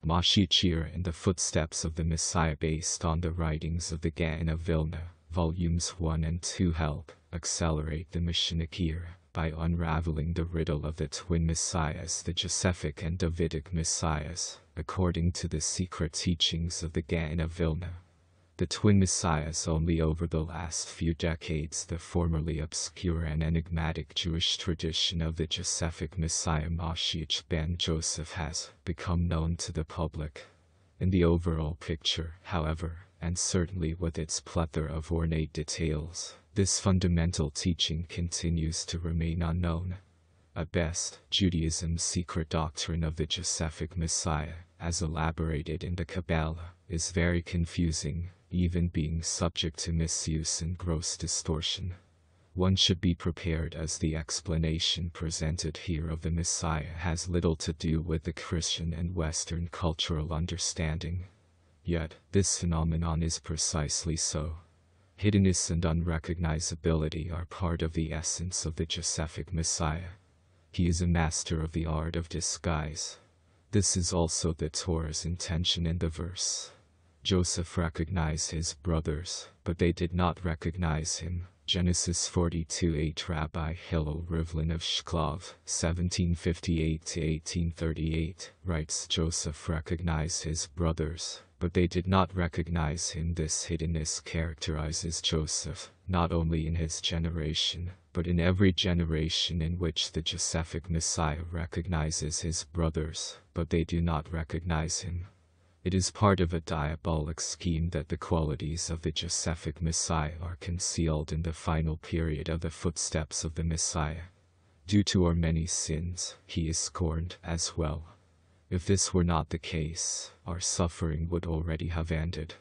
MoShiach in the footsteps of the Messiah based on the writings of the Gaon of Vilna, volumes 1 and 2 help accelerate the Messianic era by unraveling the riddle of the twin messiahs, the Josephic and Davidic messiahs, according to the secret teachings of the Gaon of Vilna. The twin messiahs only over the last few decades the formerly obscure and enigmatic Jewish tradition of the Josephic Messiah MoShiach Ben-YoSef has become known to the public. In the overall picture, however, and certainly with its plethora of ornate details, this fundamental teaching continues to remain unknown. At best, Judaism's secret doctrine of the Josephic Messiah, as elaborated in the Kabbalah, is very confusing, even being subject to misuse and gross distortion. One should be prepared, as the explanation presented here of the Messiah has little to do with the Christian and Western cultural understanding. Yet, this phenomenon is precisely so. Hiddenness and unrecognizability are part of the essence of the Josephic Messiah. He is a master of the art of disguise. This is also the Torah's intention in the verse. Joseph recognized his brothers, but they did not recognize him. Genesis 42:8. Rabbi Hillel Rivlin of Shklov, 1758–1838, writes, Joseph recognized his brothers, but they did not recognize him. This hiddenness characterizes Joseph, not only in his generation, but in every generation in which the Josephic Messiah recognizes his brothers, but they do not recognize him. It is part of a diabolic scheme that the qualities of the Josephic Messiah are concealed in the final period of the footsteps of the Messiah. Due to our many sins, he is scorned as well. If this were not the case, our suffering would already have ended.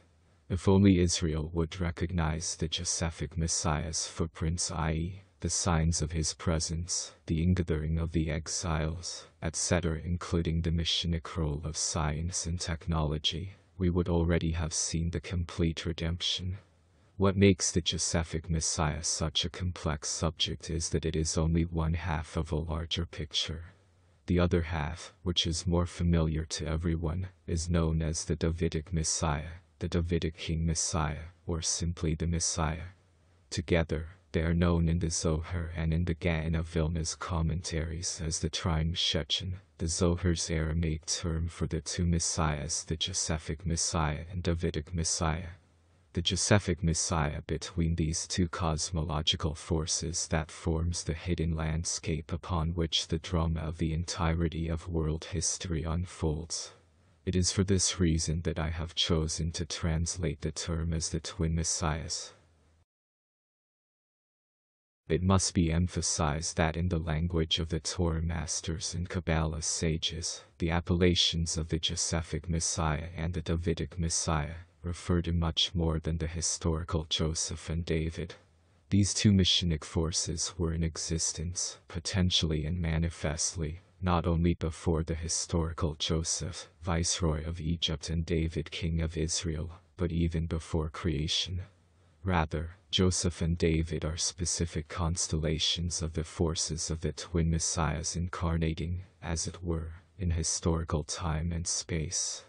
If only Israel would recognize the Josephic Messiah's footprints, i.e., the signs of his presence, the ingathering of the exiles, etc., including the Messianic role of science and technology, we would already have seen the complete redemption. What makes the Josephic Messiah such a complex subject is that it is only one half of a larger picture. The other half, which is more familiar to everyone, is known as the Davidic Messiah, the Davidic King Messiah, or simply the Messiah. Together, they are known in the Zohar and in the Gaon of Vilna's commentaries as the Trim Shechen, the Zohar's Aramaic term for the two messiahs, the Josephic Messiah and Davidic Messiah. The Josephic Messiah between these two cosmological forces that forms the hidden landscape upon which the drama of the entirety of world history unfolds. It is for this reason that I have chosen to translate the term as the twin messiahs. It must be emphasized that in the language of the Torah masters and Kabbalah sages, the appellations of the Josephic Messiah and the Davidic Messiah refer to much more than the historical Joseph and David. These two Messianic forces were in existence, potentially and manifestly, not only before the historical Joseph, viceroy of Egypt, and David, king of Israel, but even before creation. Rather, Joseph and David are specific constellations of the forces of the twin messiahs incarnating, as it were, in historical time and space.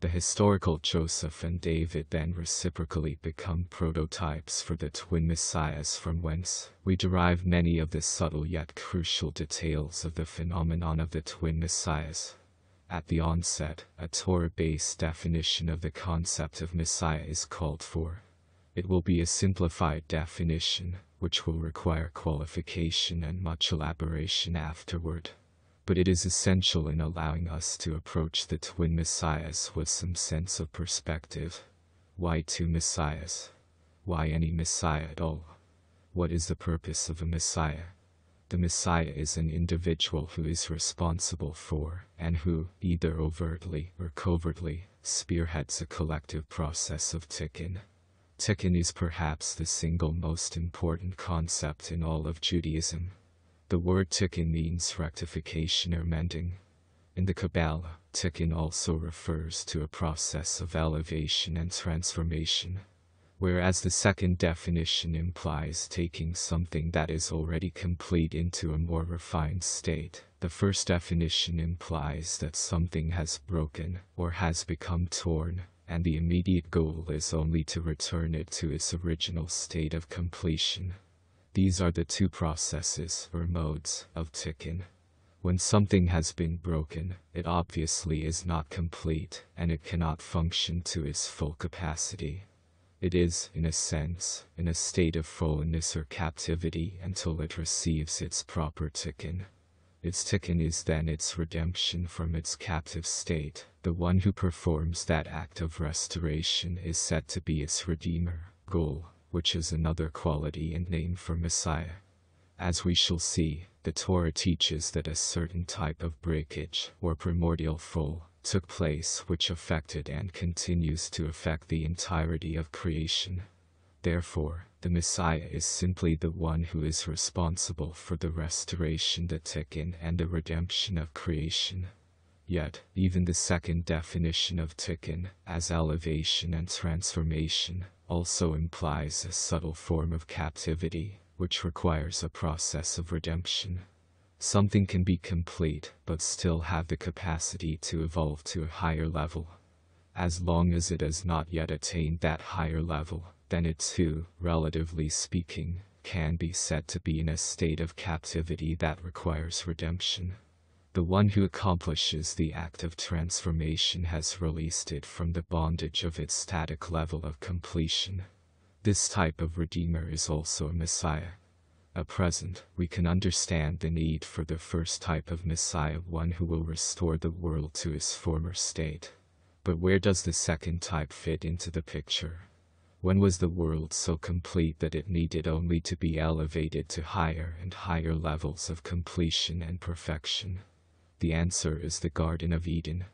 The historical Joseph and David then reciprocally become prototypes for the twin messiahs, from whence we derive many of the subtle yet crucial details of the phenomenon of the twin messiahs. At the onset, a Torah-based definition of the concept of Messiah is called for. It will be a simplified definition, which will require qualification and much elaboration afterward. But it is essential in allowing us to approach the twin messiahs with some sense of perspective. Why two messiahs? Why any messiah at all? What is the purpose of a messiah? The messiah is an individual who is responsible for, and who, either overtly or covertly, spearheads a collective process of tikkun. Tikkun is perhaps the single most important concept in all of Judaism. The word tikkun means rectification or mending. In the Kabbalah, tikkun also refers to a process of elevation and transformation. whereas the second definition implies taking something that is already complete into a more refined state. The first definition implies that something has broken or has become torn, and the immediate goal is only to return it to its original state of completion. These are the two processes, or modes, of tikkun. When something has been broken, it obviously is not complete, and it cannot function to its full capacity. It is, in a sense, in a state of fallenness or captivity until it receives its proper tikkun. Its tikkun is then its redemption from its captive state. The one who performs that act of restoration is said to be its redeemer, goal, which is another quality and name for Messiah. As we shall see, the Torah teaches that a certain type of breakage, or primordial fall, took place which affected and continues to affect the entirety of creation. Therefore, the Messiah is simply the one who is responsible for the restoration, the tikkun, and the redemption of creation. Yet, even the second definition of tikkun, as elevation and transformation, also implies a subtle form of captivity, which requires a process of redemption. Something can be complete, but still have the capacity to evolve to a higher level. As long as it has not yet attained that higher level, then it too, relatively speaking, can be said to be in a state of captivity that requires redemption. The one who accomplishes the act of transformation has released it from the bondage of its static level of completion. This type of redeemer is also a Messiah. At present, we can understand the need for the first type of Messiah, one who will restore the world to its former state. But where does the second type fit into the picture? When was the world so complete that it needed only to be elevated to higher and higher levels of completion and perfection? The answer is the Garden of Eden.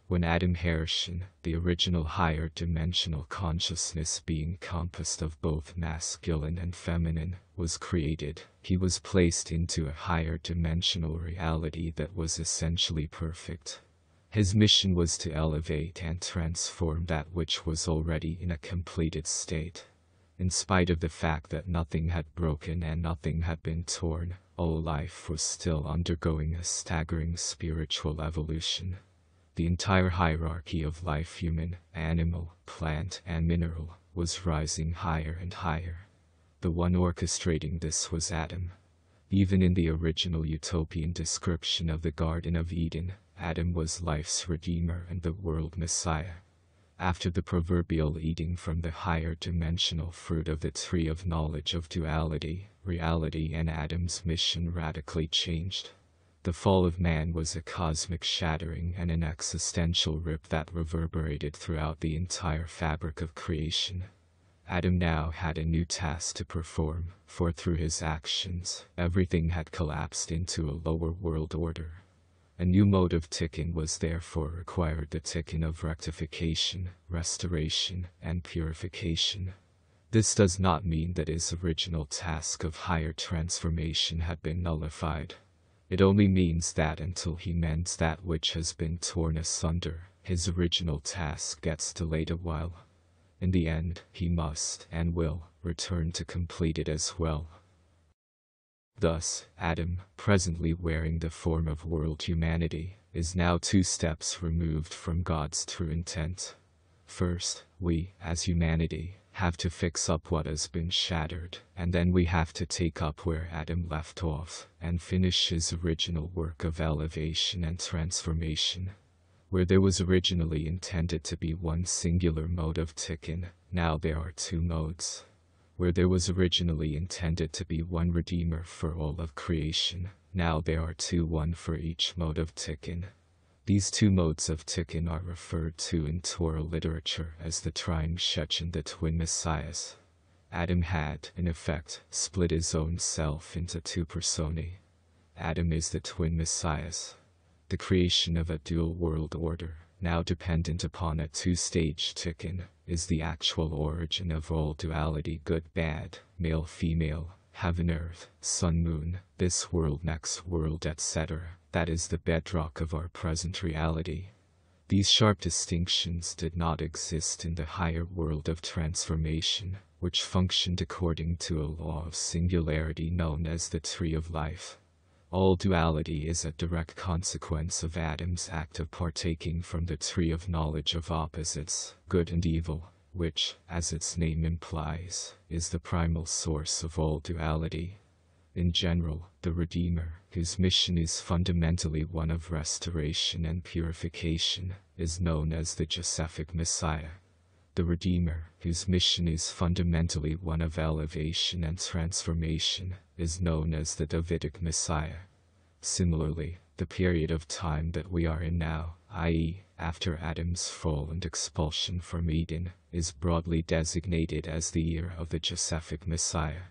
When Adam HaShem, the original higher dimensional consciousness being composed of both masculine and feminine, was created, he was placed into a higher dimensional reality that was essentially perfect. His mission was to elevate and transform that which was already in a completed state. In spite of the fact that nothing had broken and nothing had been torn, all life was still undergoing a staggering spiritual evolution. The entire hierarchy of life, human, animal, plant, and mineral, was rising higher and higher. The one orchestrating this was Adam. Even in the original utopian description of the Garden of Eden, Adam was life's redeemer and the world Messiah. After the proverbial eating from the higher dimensional fruit of the tree of knowledge of duality, reality and Adam's mission radically changed. The fall of man was a cosmic shattering and an existential rip that reverberated throughout the entire fabric of creation. Adam now had a new task to perform, for through his actions, everything had collapsed into a lower world order. A new mode of tikkun was therefore required, the tikkun of rectification, restoration, and purification. This does not mean that his original task of higher transformation had been nullified. It only means that until he mends that which has been torn asunder, his original task gets delayed a while. In the end, he must and will return to complete it as well. Thus, Adam, presently wearing the form of world humanity, is now 2 steps removed from God's true intent. First, we, as humanity, have to fix up what has been shattered, and then we have to take up where Adam left off, and finish his original work of elevation and transformation. Where there was originally intended to be one singular mode of tikkun, now there are 2 modes. Where there was originally intended to be one redeemer for all of creation, now there are 2, one for each mode of tikkun. These 2 modes of tikkun are referred to in Torah literature as the Trying Shechem, the twin messiahs. Adam had, in effect, split his own self into 2 personae. Adam is the twin messiahs. The creation of a dual world order, now dependent upon a 2-stage tikkun, is the actual origin of all duality, good-bad, male-female, heaven-earth, sun-moon, this world, next world, etc. That is the bedrock of our present reality. These sharp distinctions did not exist in the higher world of transformation, which functioned according to a law of singularity known as the tree of life. All duality is a direct consequence of Adam's act of partaking from the tree of knowledge of opposites, good and evil, which, as its name implies, is the primal source of all duality. In general, the Redeemer, whose mission is fundamentally one of restoration and purification, is known as the Josephic Messiah. The Redeemer, whose mission is fundamentally one of elevation and transformation, is known as the Davidic Messiah. Similarly, the period of time that we are in now, i.e., after Adam's fall and expulsion from Eden, is broadly designated as the year of the Josephic Messiah.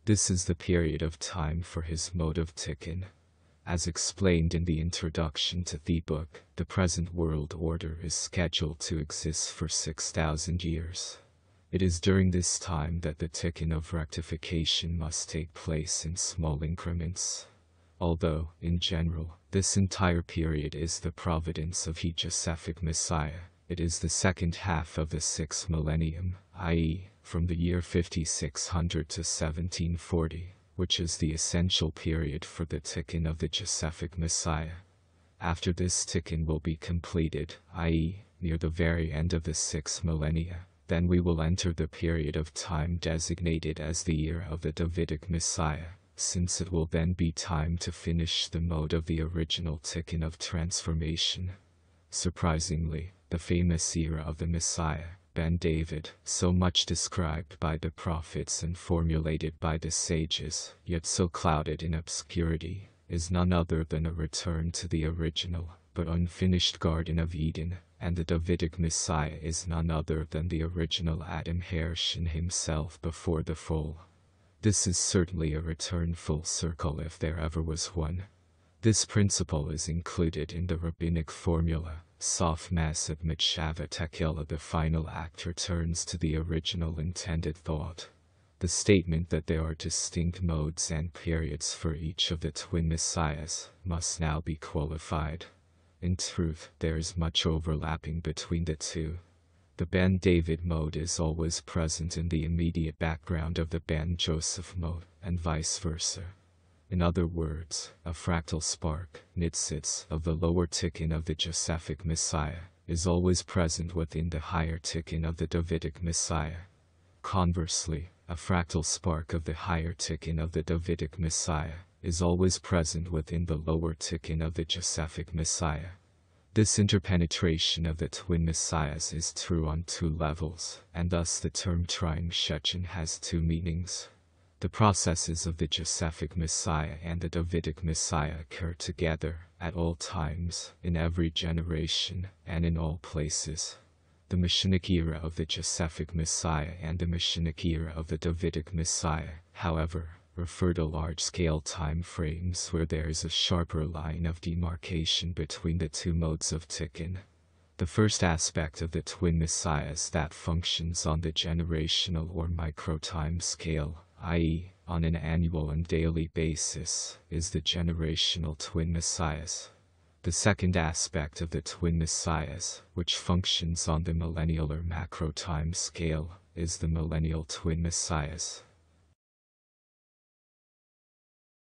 This is the period of time for his mode of tikkun. As explained in the introduction to the book, the present world order is scheduled to exist for 6,000 years. It is during this time that the tikkun of rectification must take place in small increments. Although, in general, this entire period is the providence of the Josephic Messiah, it is the second half of the 6th millennium, i.e., from the year 5600 to 1740, which is the essential period for the tikkun of the Josephic Messiah. After this tikkun will be completed, i.e., near the very end of the 6th millennia, then we will enter the period of time designated as the year of the Davidic Messiah, since it will then be time to finish the mode of the original tikkun of transformation. Surprisingly, the famous era of the Messiah, Ben-Dovid, so much described by the prophets and formulated by the sages, yet so clouded in obscurity, is none other than a return to the original, but unfinished Garden of Eden, and the Davidic Messiah is none other than the original Adam HaShem himself before the fall. This is certainly a return full circle if there ever was one. This principle is included in the rabbinic formula, Sof Masad Mitzvah Tekilah. The final act returns to the original intended thought. The statement that there are distinct modes and periods for each of the twin messiahs must now be qualified. In truth, there is much overlapping between the two. The Ben-Dovid mode is always present in the immediate background of the Ben-Joseph mode, and vice versa. In other words, a fractal spark, nitzitz, of the lower tikkun of the Josephic Messiah, is always present within the higher tikkun of the Davidic Messiah. Conversely, a fractal spark of the higher tikkun of the Davidic Messiah is always present within the lower tikkun of the Josephic Messiah. This interpenetration of the twin messiahs is true on two levels, and thus the term trying Shechin has two meanings. The processes of the Josephic Messiah and the Davidic Messiah occur together, at all times, in every generation, and in all places. The Messianic era of the Josephic Messiah and the Messianic era of the Davidic Messiah, however, refer to large-scale time frames where there is a sharper line of demarcation between the two modes of tikkun. The first aspect of the twin messiahs that functions on the generational or micro-time scale, i.e., on an annual and daily basis, is the generational twin messiahs. The second aspect of the twin messiahs, which functions on the millennial or macro time scale, is the millennial twin messiahs.